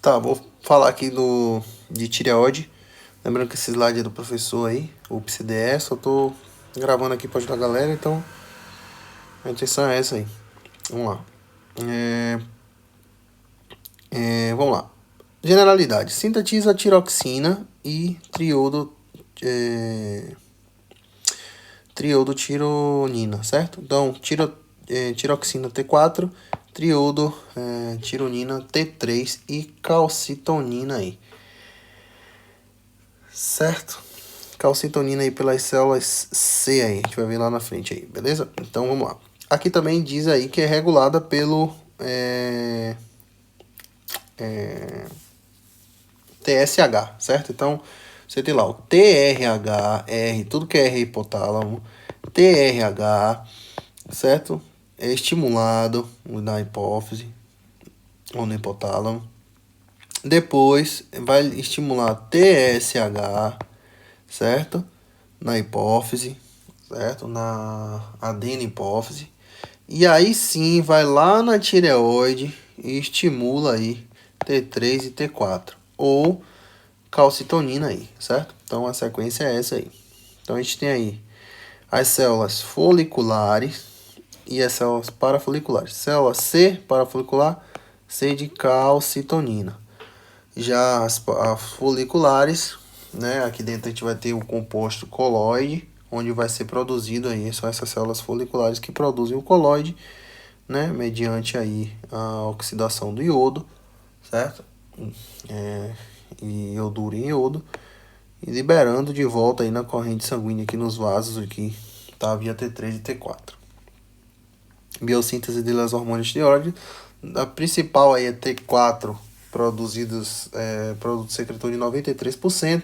Tá, vou falar aqui de tireoide. Lembrando que esse slide é do professor aí, o PCDS. Eu tô gravando aqui para ajudar a galera, então a intenção é essa aí. Vamos lá. Vamos lá. Generalidade. Sintetiza tiroxina e triodotironina, certo? Então, tiroxina T4, tironina T3 e calcitonina aí. Certo? Calcitonina aí pelas células C aí, a gente vai ver lá na frente aí, beleza? Então vamos lá. Aqui também diz aí que é regulada pelo TSH, certo? Então você tem lá o TRH, R, tudo que é R hipotálamo, TRH, certo? É estimulado na hipófise ou no hipotálamo. Depois vai estimular TSH, certo? Na hipófise, certo? Na adenohipófise. E aí sim vai lá na tireoide e estimula aí T3 e T4. Ou calcitonina aí, certo? Então a sequência é essa aí. Então a gente tem aí as células foliculares e as células parafoliculares. Célula C parafolicular, C de calcitonina. Já as foliculares, né? Aqui dentro a gente vai ter o composto coloide, onde vai ser produzido aí, são essas células foliculares que produzem o coloide, né? Mediante aí a oxidação do iodo, certo? Ioduro em iodo, e liberando de volta aí na corrente sanguínea aqui nos vasos aqui, tá? Via T3 e T4. Biossíntese das hormônios tireoide, a principal aí é T4, produto secretor de 93%,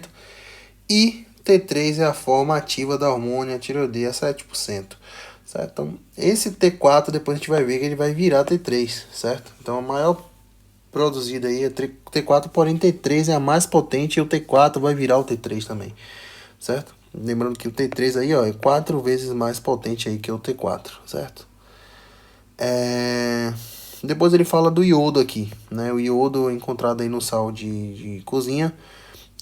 e T3 é a forma ativa da hormônio tireoideia 7%, certo? Então, esse T4 depois a gente vai ver que ele vai virar T3, certo? Então, a maior produzida aí é T4, porém T3 é a mais potente e o T4 vai virar o T3 também, certo? Lembrando que o T3 aí, ó, é 4 vezes mais potente aí que o T4, certo? Depois ele fala do iodo aqui, né? O iodo encontrado aí no sal de cozinha.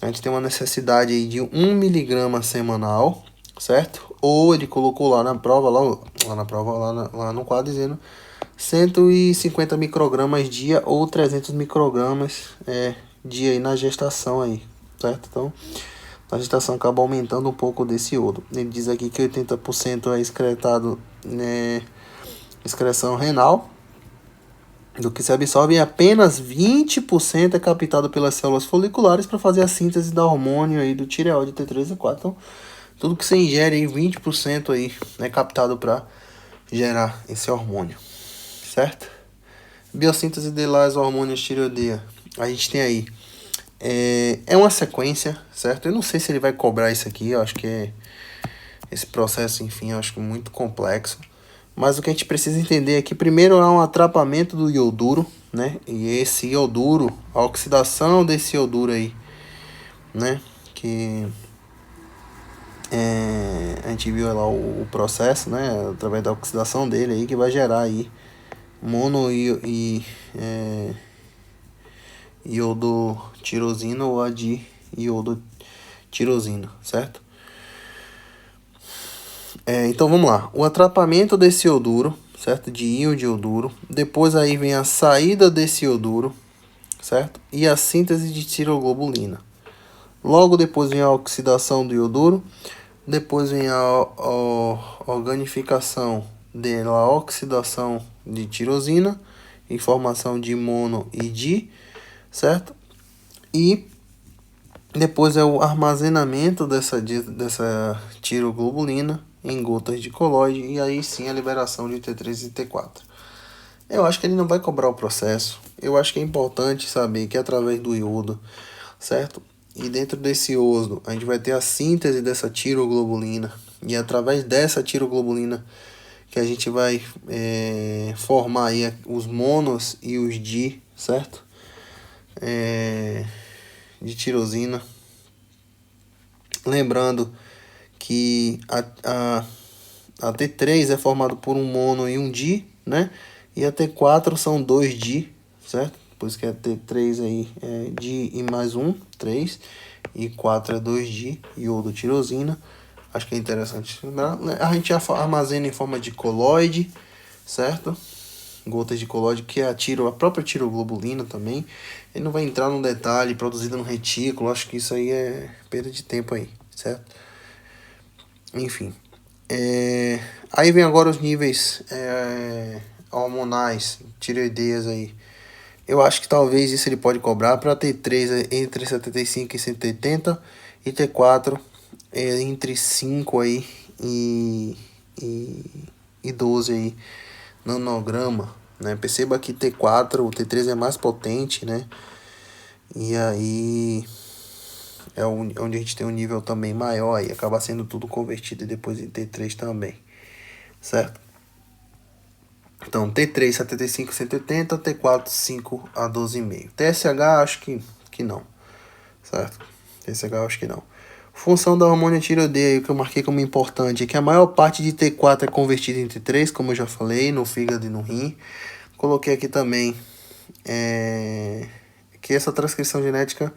A gente tem uma necessidade aí de 1 miligrama semanal, certo? Ou ele colocou lá na prova, lá no quadro dizendo 150 microgramas dia ou 300 microgramas dia aí na gestação aí, certo? Então, a gestação acaba aumentando um pouco desse iodo. Ele diz aqui que 80% é excretado, né, excreção renal, do que se absorve, e apenas 20% é captado pelas células foliculares para fazer a síntese da hormônio aí do tireoide T3 e T4. Então, tudo que você ingere aí, 20% aí é captado para gerar esse hormônio, certo? Biossíntese de las hormônios tireoideia. A gente tem aí, é uma sequência, certo? Eu não sei se ele vai cobrar isso aqui, eu acho que esse processo, enfim, eu acho muito complexo. Mas o que a gente precisa entender é que primeiro há um atrapamento do ioduro, né? E esse ioduro, a oxidação desse ioduro aí, né? Que a gente viu lá o processo, né? Através da oxidação dele aí, que vai gerar aí iodotirosina ou iodotirosina, certo? Então vamos lá. O atrapamento desse ioduro, certo? De íon de ioduro. Depois aí vem a saída desse ioduro, certo? E a síntese de tiroglobulina. Logo depois vem a oxidação do ioduro. Depois vem a organificação da oxidação de tirosina, em formação de mono e di, certo? E depois é o armazenamento dessa tiroglobulina em gotas de colóide, e aí sim a liberação de T3 e T4. Eu acho que ele não vai cobrar o processo. Eu acho que é importante saber que através do iodo, certo? E dentro desse iodo a gente vai ter a síntese dessa tiroglobulina, e através dessa tiroglobulina que a gente vai formar aí os monos e os di, certo? De tirosina. Lembrando que a T3 é formado por um mono e um di, né? E a T4 são dois di, certo? Por isso que é T3 aí, é Di e mais 1, 3. E 4 é 2 Di, iodo, tirosina. Acho que é interessante. A gente armazena em forma de coloide, certo? Gotas de colóide, que é a própria tiroglobulina também. Ele não vai entrar no detalhe, produzida no retículo. Acho que isso aí é perda de tempo aí, certo? Enfim. Aí vem agora os níveis hormonais, tireoideias aí. Eu acho que talvez isso ele pode cobrar para T3 entre 75 e 180 e T4 entre 5 aí e 12 aí nanograma, né? Perceba que T4, o T3 é mais potente, né? E aí é onde a gente tem um nível também maior aí, acaba sendo tudo convertido depois em T3 também, certo? Então, T3, 75, 180, T4, 5 a 12,5. TSH, acho que não, certo? TSH, acho que não. Função da hormônio tireoideia, que eu marquei como importante, é que a maior parte de T4 é convertida em T3, como eu já falei, no fígado e no rim. Coloquei aqui também que essa transcrição genética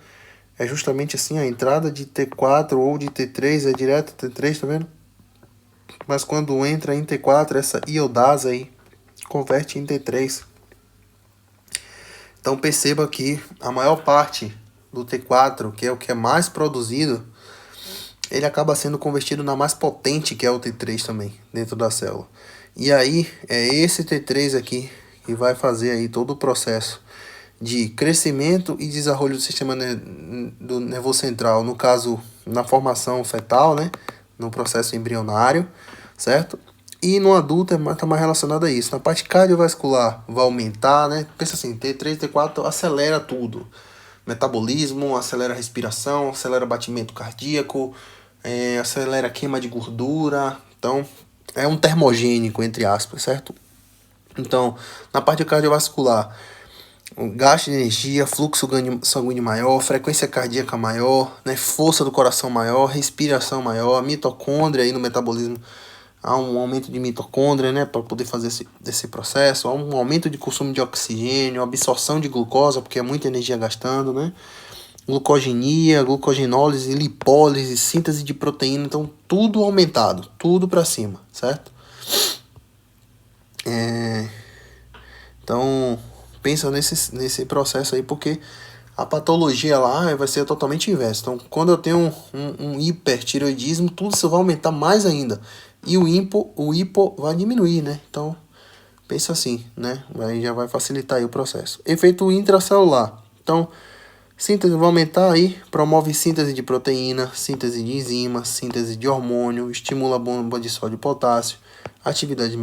é justamente assim, a entrada de T4 ou de T3 é direto T3, tá vendo? Mas quando entra em T4, essa iodase aí converte em T3. Então perceba que a maior parte do T4, que é o que é mais produzido, ele acaba sendo convertido na mais potente, que é o T3 também, dentro da célula. E aí é esse T3 aqui que vai fazer aí todo o processo de crescimento e desarrollo do sistema do nervoso central, no caso, na formação fetal, né? No processo embrionário, certo? E no adulto está mais relacionado a isso. Na parte cardiovascular vai aumentar, né? Pensa assim, T3, T4 acelera tudo. Metabolismo, acelera a respiração, acelera batimento cardíaco, acelera a queima de gordura. Então, é um termogênico, entre aspas, certo? Então, na parte cardiovascular, o gasto de energia, fluxo sanguíneo maior, frequência cardíaca maior, né, força do coração maior, respiração maior, mitocôndria aí no metabolismo, há um aumento de mitocôndria, né, para poder fazer esse processo, há um aumento de consumo de oxigênio, absorção de glucosa, porque é muita energia gastando, né, glucogenia, glucogenólise, lipólise, síntese de proteína, então tudo aumentado, tudo para cima, certo? Então, pensa nesse processo aí, porque a patologia lá vai ser totalmente inversa. Então, quando eu tenho um hipertireoidismo, tudo isso vai aumentar mais ainda. E o hipo vai diminuir, né? Então, pensa assim, né? Aí já vai facilitar aí o processo. Efeito intracelular. Então, síntese vai aumentar aí, promove síntese de proteína, síntese de enzima, síntese de hormônio, estimula a bomba de sódio e potássio, atividade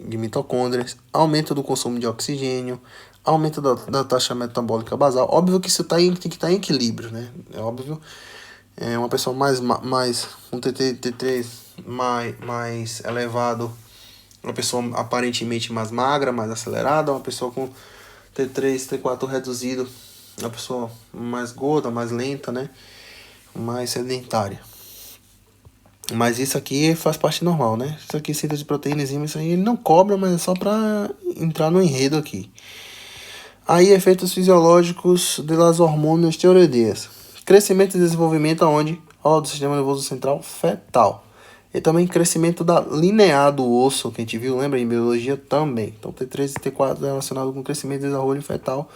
de mitocôndrias, aumento do consumo de oxigênio, aumento da taxa metabólica basal. Óbvio que isso tem que estar em equilíbrio, né? É óbvio. Uma pessoa um T3 mais elevado, uma pessoa aparentemente mais magra, mais acelerada, uma pessoa com T3, T4 reduzido, uma pessoa mais gorda, mais lenta, né? Mais sedentária. Mas isso aqui faz parte normal, né? Isso aqui, síntese de proteína, enzima, isso aí ele não cobra, mas é só pra entrar no enredo aqui. Aí, efeitos fisiológicos das hormônios tireoideias. Crescimento e desenvolvimento aonde? Do sistema nervoso central fetal. E também crescimento linear do osso, que a gente viu, lembra? Em biologia também. Então, T3 e T4 é relacionado com crescimento e desenvolvimento fetal,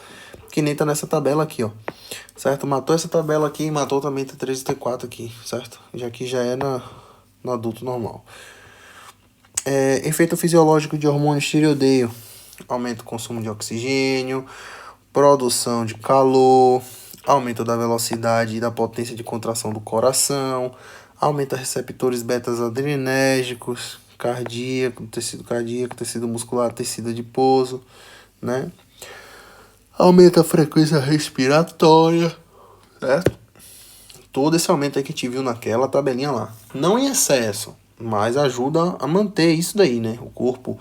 que nem tá nessa tabela aqui, ó. Certo? Matou essa tabela aqui e matou também T3 e T4 aqui, certo? Já que já é no adulto normal. Efeito fisiológico de hormônios tireoideio. Aumenta o consumo de oxigênio, produção de calor, aumento da velocidade e da potência de contração do coração, aumenta receptores beta-adrenérgicos, tecido muscular, tecido adiposo, né? Aumenta a frequência respiratória, certo? Todo esse aumento aí que a gente viu naquela tabelinha lá. Não em excesso, mas ajuda a manter isso daí, né? O corpo,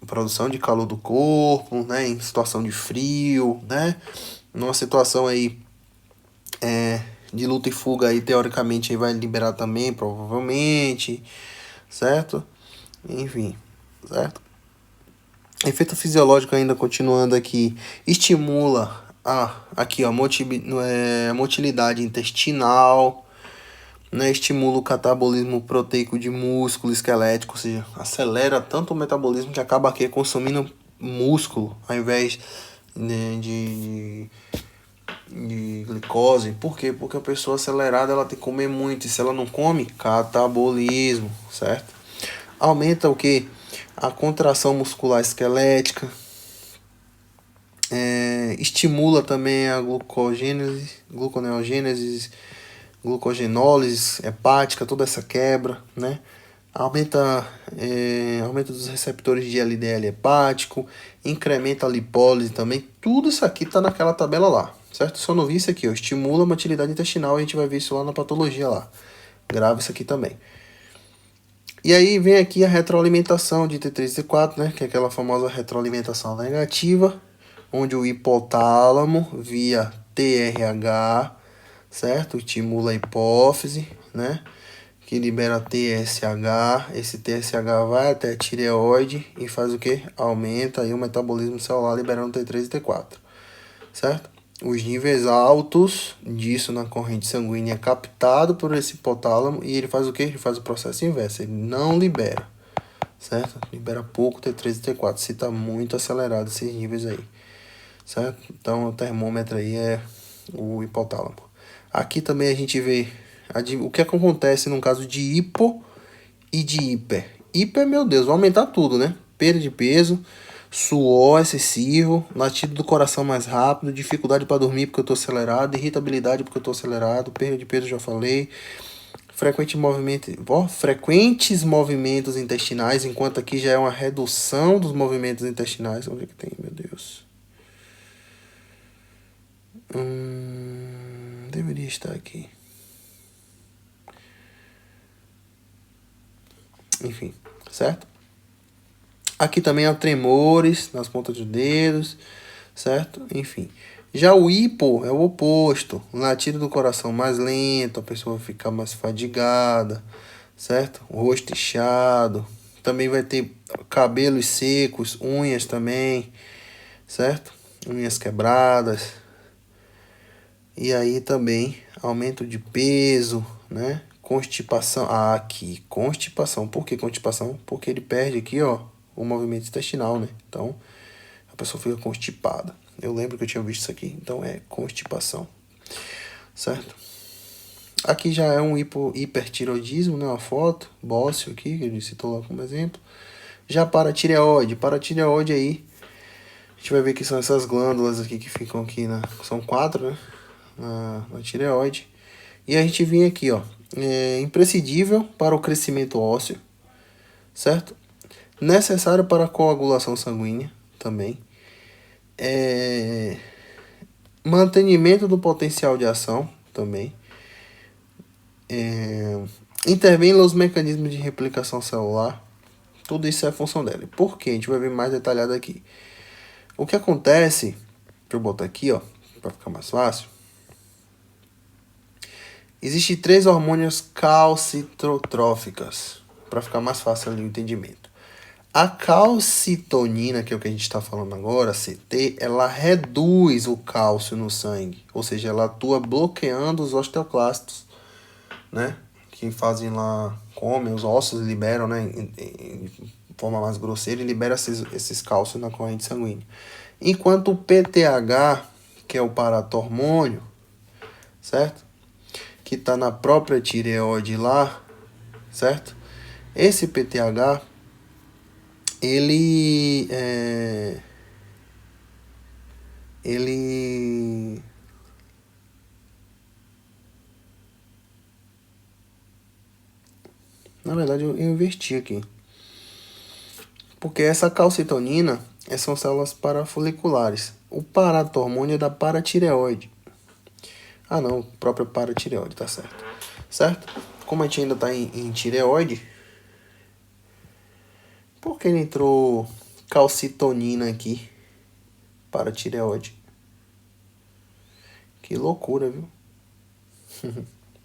produção de calor do corpo, né? Em situação de frio, né? Numa situação aí de luta e fuga aí, teoricamente, aí vai liberar também, provavelmente, certo? Enfim, certo? Efeito fisiológico ainda continuando aqui, estimula aqui ó, motilidade intestinal, né? Estimula o catabolismo proteico de músculo esquelético, ou seja, acelera tanto o metabolismo que acaba aqui consumindo músculo ao invés né, de glicose. Por quê? Porque a pessoa acelerada ela tem que comer muito, e se ela não come, catabolismo, certo? Aumenta o que? A contração muscular esquelética, estimula também a gluconeogênese, glucogenólise hepática, toda essa quebra, né? Aumento dos receptores de LDL hepático, incrementa a lipólise também. Tudo isso aqui está naquela tabela lá, certo? Só não vi isso aqui, ó, estimula a motilidade intestinal, a gente vai ver isso lá na patologia lá. Grava isso aqui também. E aí vem aqui a retroalimentação de T3 e T4, né? Que é aquela famosa retroalimentação negativa, onde o hipotálamo, via TRH, certo? Estimula a hipófise, né? Que libera TSH. Esse TSH vai até a tireoide e faz o que? Aumenta aí o metabolismo celular, liberando T3 e T4, certo? Os níveis altos disso na corrente sanguínea é captado por esse hipotálamo e ele faz o que? Ele faz o processo inverso, ele não libera, certo? Libera pouco T3 e T4, se está muito acelerado esses níveis aí, certo? Então o termômetro aí é o hipotálamo. Aqui também a gente vê o que acontece no caso de hipo e de hiper. Hiper, meu Deus, vai aumentar tudo, né? Perda de peso, suor excessivo, latido do coração mais rápido, dificuldade para dormir porque eu tô acelerado, irritabilidade porque eu tô acelerado, perda de peso já falei, frequentes movimentos intestinais, enquanto aqui já é uma redução dos movimentos intestinais. Onde é que tem, meu Deus? Deveria estar aqui. Enfim, certo? Aqui também há tremores nas pontas dos dedos, certo? Enfim. Já o hipo é o oposto. O latido do coração mais lento, a pessoa fica mais fadigada, certo? O rosto inchado. Também vai ter cabelos secos, unhas também, certo? Unhas quebradas. E aí também aumento de peso, né? Constipação. Aqui, constipação. Por que constipação? Porque ele perde aqui, ó, o movimento intestinal, né? Então, a pessoa fica constipada. Eu lembro que eu tinha visto isso aqui. Então, é constipação. Certo? Aqui já é um hipertiroidismo, né? Uma foto, bócio aqui, que ele citou lá como exemplo. Já paratireoide. Paratireoide aí, a gente vai ver que são essas glândulas aqui que ficam aqui, são 4, né? Na tireoide. E a gente vem aqui, ó. Imprescindível para o crescimento ósseo, certo? Necessário para a coagulação sanguínea também. Mantenimento do potencial de ação também. Intervém nos mecanismos de replicação celular. Tudo isso é a função dela. Por quê? A gente vai ver mais detalhado aqui. O que acontece, deixa eu botar aqui, ó, para ficar mais fácil. Existem 3 hormônios calcitotróficas, para ficar mais fácil ali o entendimento. A calcitonina, que é o que a gente está falando agora, CT, ela reduz o cálcio no sangue, ou seja, ela atua bloqueando os osteoclastos, né? Que fazem lá, comem os ossos, liberam, né? De forma mais grosseira, e libera esses cálcios na corrente sanguínea. Enquanto o PTH, que é o paratormônio, certo? Que está na própria tireoide lá, certo? Esse PTH, ele na verdade eu inverti aqui, porque essa calcitonina são células parafoliculares, o paratormônio é da paratireoide. Ah não, o próprio paratireoide, tá certo. Certo? Como a gente ainda tá em tireoide, por que entrou calcitonina aqui para tireoide? Que loucura, viu?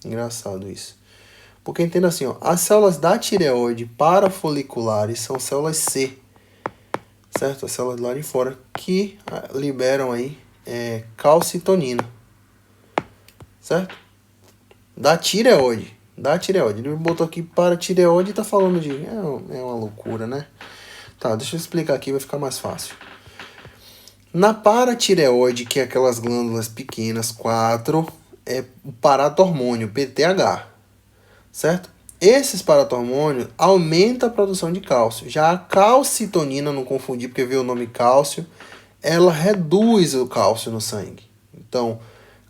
Engraçado isso. Porque entenda assim, ó, as células da tireoide parafoliculares são células C. certo? As células do lado de fora que liberam aí calcitonina, certo? Da tireoide. Ele me botou aqui para tireoide e tá falando de... É uma loucura, né? Tá, deixa eu explicar aqui, vai ficar mais fácil. Na paratireoide, que é aquelas glândulas pequenas, 4, é o paratormônio, PTH, certo? Esses paratormônios aumentam a produção de cálcio. Já a calcitonina, não confundir porque veio o nome cálcio, ela reduz o cálcio no sangue. Então,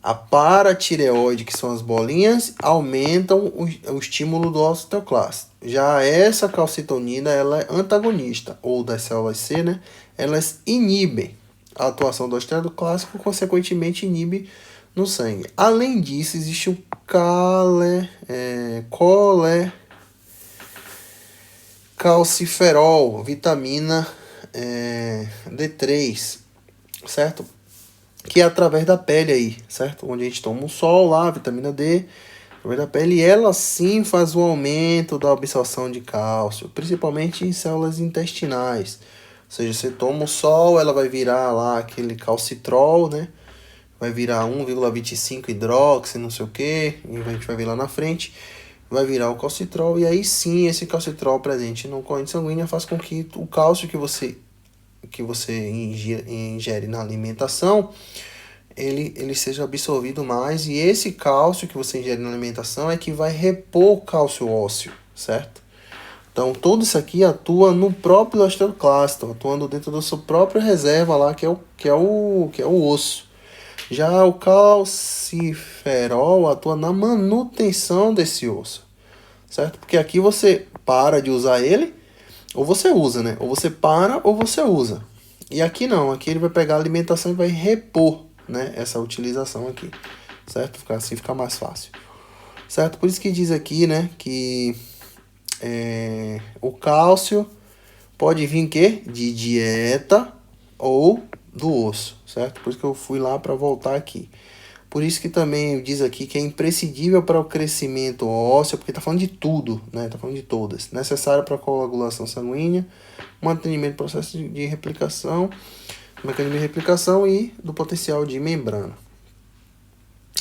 a paratireoide, que são as bolinhas, aumentam o estímulo do osteoclasto. Já essa calcitonina, ela é antagonista, ou das células C, né? Elas inibem a atuação do osteoclasto, consequentemente inibe no sangue. Além disso, existe o colecalciferol, vitamina D3, certo? Que é através da pele aí, certo? Onde a gente toma um sol lá, vitamina D, através da pele, e ela sim faz o aumento da absorção de cálcio, principalmente em células intestinais. Ou seja, você toma o sol, ela vai virar lá aquele calcitrol, né? Vai virar 1,25 hidróxido, não sei o que, e a gente vai ver lá na frente, vai virar o calcitrol, e aí sim esse calcitrol presente na corrente sanguínea faz com que o cálcio que você ingere na alimentação, ele seja absorvido mais, e esse cálcio que você ingere na alimentação é que vai repor o cálcio ósseo, certo? Então, tudo isso aqui atua no próprio osteoclasto, atuando dentro da sua própria reserva lá, que é o osso. Já o calciferol atua na manutenção desse osso, certo? Porque aqui você para de usar ele, ou você usa, né? Ou você para ou você usa. E aqui não, aqui ele vai pegar a alimentação e vai repor, né, essa utilização aqui, certo? Assim fica mais fácil, certo? Por isso que diz aqui, né, que o cálcio pode vir quê? De dieta ou do osso, certo? Por isso que eu fui lá para voltar aqui. Por isso que também diz aqui que é imprescindível para o crescimento ósseo, porque está falando de tudo, né? Está falando de todas. Necessário para a coagulação sanguínea, mantenimento do processo de replicação, mecanismo de replicação e do potencial de membrana.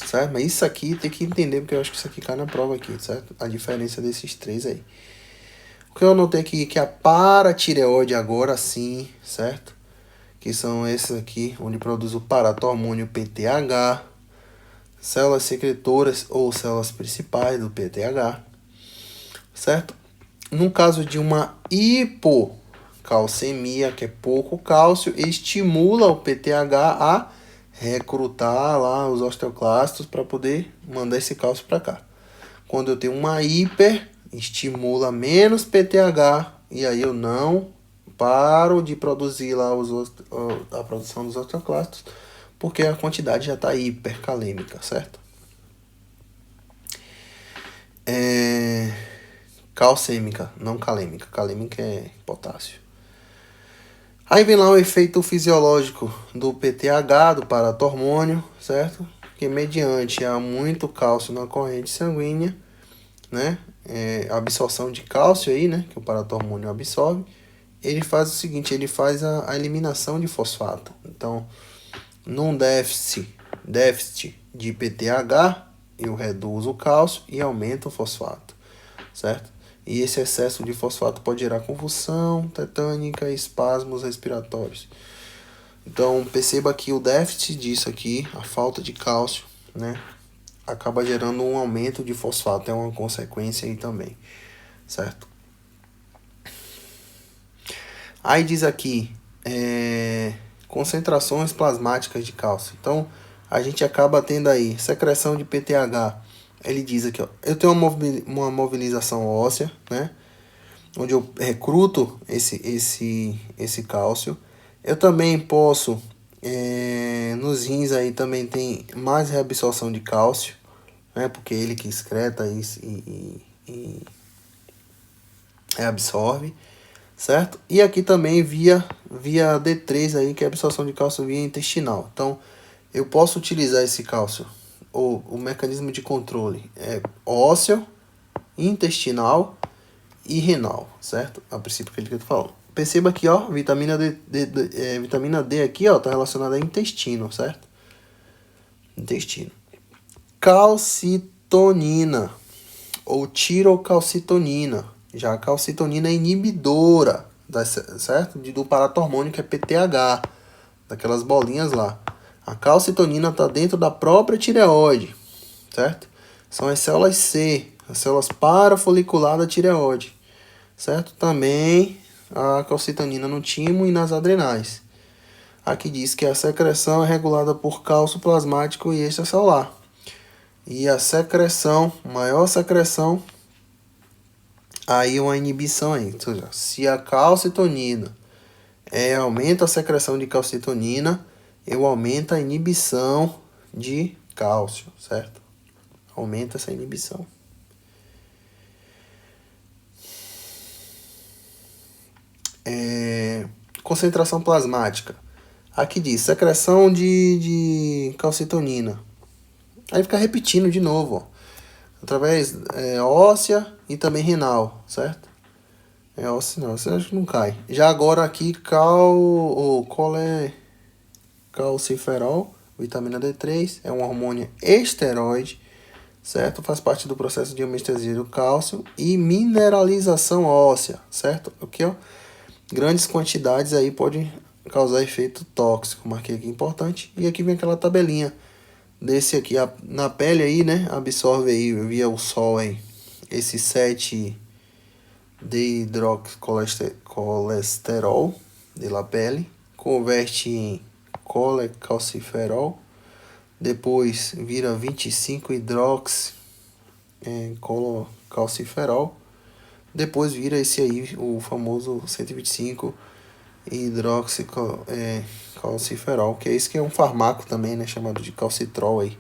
Certo? Mas isso aqui tem que entender, porque eu acho que isso aqui cai na prova aqui, certo? A diferença desses três aí. O que eu anotei aqui que a paratireoide agora sim, certo? Que são esses aqui, onde produz o paratormônio PTH, células secretoras ou células principais do PTH, certo? No caso de uma hipocalcemia, que é pouco cálcio, estimula o PTH a recrutar lá os osteoclastos para poder mandar esse cálcio para cá. Quando eu tenho uma hiper, estimula menos PTH e aí eu não paro de produzir lá a produção dos osteoclastos, porque a quantidade já está hipercalêmica, certo? Calcêmica, não calêmica. Calêmica é potássio. Aí vem lá o efeito fisiológico do PTH, do paratormônio, certo? Que mediante há muito cálcio na corrente sanguínea, né? A absorção de cálcio aí, né? Que o paratormônio absorve. Ele faz o seguinte, ele faz a eliminação de fosfato. Então, num déficit de PTH, eu reduzo o cálcio e aumento o fosfato, certo? E esse excesso de fosfato pode gerar convulsão tetânica e espasmos respiratórios. Então, perceba que o déficit disso aqui, a falta de cálcio, né, acaba gerando um aumento de fosfato. É uma consequência aí também, certo? Aí diz aqui, concentrações plasmáticas de cálcio. Então, a gente acaba tendo aí secreção de PTH. Ele diz aqui, ó, eu tenho uma mobilização óssea, né? Onde eu recruto esse cálcio. Eu também posso, nos rins aí também tem mais reabsorção de cálcio, né? Porque é ele que excreta e reabsorve, certo? E aqui também via D3 aí, que é a absorção de cálcio via intestinal. Então, eu posso utilizar esse cálcio, ou o mecanismo de controle é ósseo, intestinal e renal, certo? A princípio que eu tô falando. Perceba aqui, ó, vitamina D aqui, ó, tá relacionada a intestino, certo? Intestino. Calcitonina ou tirocalcitonina. Já a calcitonina é inibidora, certo? Do paratormônio, que é PTH, daquelas bolinhas lá. A calcitonina está dentro da própria tireoide, certo? São as células C, as células parafoliculares da tireoide, certo? Também a calcitonina no timo e nas adrenais. Aqui diz que a secreção é regulada por cálcio plasmático e extracelular. E a secreção, maior secreção, aí uma inibição aí. Ou seja, se a calcitonina aumenta a secreção de calcitonina, eu aumento a inibição de cálcio, certo? Aumenta essa inibição. Concentração plasmática. Aqui diz secreção de calcitonina. Aí fica repetindo de novo, ó. Através óssea e também renal, certo? Óssea não, você acha que não cai. Já agora aqui, calciferol, vitamina D3, é um hormônio esteroide, certo? Faz parte do processo de homeostasia do cálcio e mineralização óssea, certo? Aqui, ó, grandes quantidades aí podem causar efeito tóxico, marquei aqui importante. E aqui vem aquela tabelinha desse aqui, na pele aí, né? Absorve aí via o sol aí, esse 7-deidroxicolesterol da pele, converte em colecalciferol, depois vira 25-hidroxicalciferol, depois vira esse aí, o famoso 125-hidroxicalciferol, que é esse que é um fármaco também, né, chamado de calcitrol aí,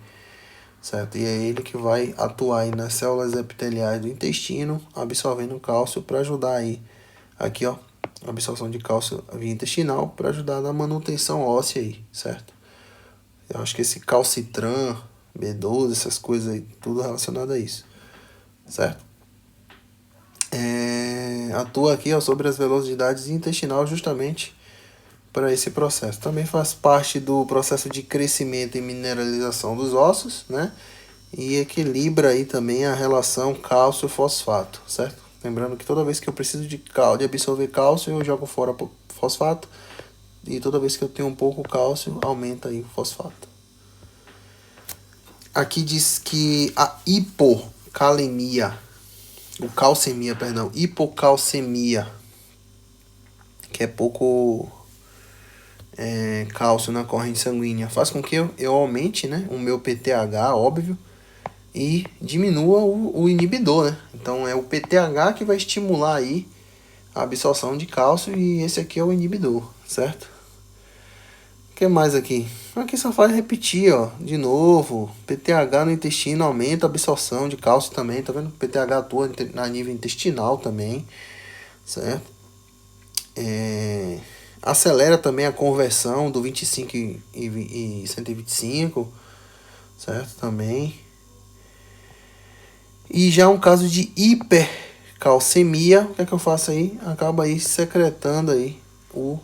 certo? E é ele que vai atuar aí nas células epiteliais do intestino, absorvendo cálcio para ajudar aí, aqui ó, a absorção de cálcio via intestinal para ajudar na manutenção óssea aí, certo? Eu acho que esse calcitran, B12, essas coisas aí, tudo relacionado a isso, certo? Atua aqui ó, sobre as velocidades intestinal justamente para esse processo. Também faz parte do processo de crescimento e mineralização dos ossos, né? E equilibra aí também a relação cálcio-fosfato, certo? Lembrando que toda vez que eu preciso de absorver cálcio, eu jogo fora fosfato. E toda vez que eu tenho um pouco cálcio, aumenta aí o fosfato. Aqui diz que a hipocalcemia, que é pouco cálcio na corrente sanguínea, faz com que eu aumente, né, o meu PTH, óbvio, e diminua o inibidor, né? Então é o PTH que vai estimular aí a absorção de cálcio e esse aqui é o inibidor, certo? O que mais aqui? Aqui só faz repetir, ó, de novo. PTH no intestino aumenta a absorção de cálcio também, tá vendo? PTH atua a nível intestinal também, certo? Acelera também a conversão do 25 e 125, certo? Também. E já um caso de hipercalcemia, o que é que eu faço aí? Acaba aí secretando aí o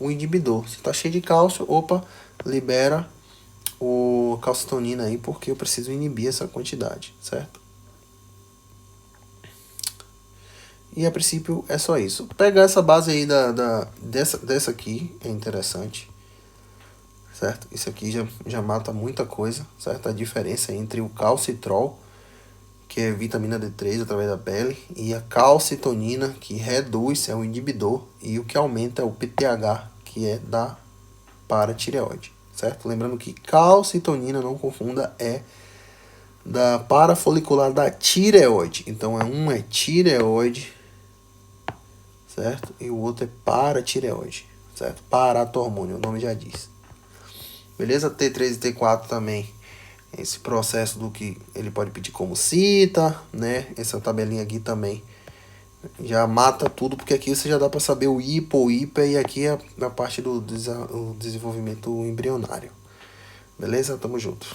inibidor. Se tá cheio de cálcio, opa, libera o calcitonina aí, porque eu preciso inibir essa quantidade, certo? E a princípio é só isso. Pegar essa base aí dessa aqui é interessante, certo? Isso aqui já mata muita coisa, certo? A diferença entre o calcitrol, que é vitamina D3 através da pele, e a calcitonina, que reduz, é um inibidor, e o que aumenta é o PTH, que é da paratireoide, certo? Lembrando que calcitonina, não confunda, é da parafolicular da tireoide. Então, um é tireoide, certo? E o outro é paratireoide, certo? Paratormônio, o nome já diz. Beleza? T3 e T4 também. Esse processo do que ele pode pedir como cita, né? Essa tabelinha aqui também já mata tudo, porque aqui você já dá para saber o hiper, e aqui é a parte do desenvolvimento embrionário. Beleza? Tamo junto.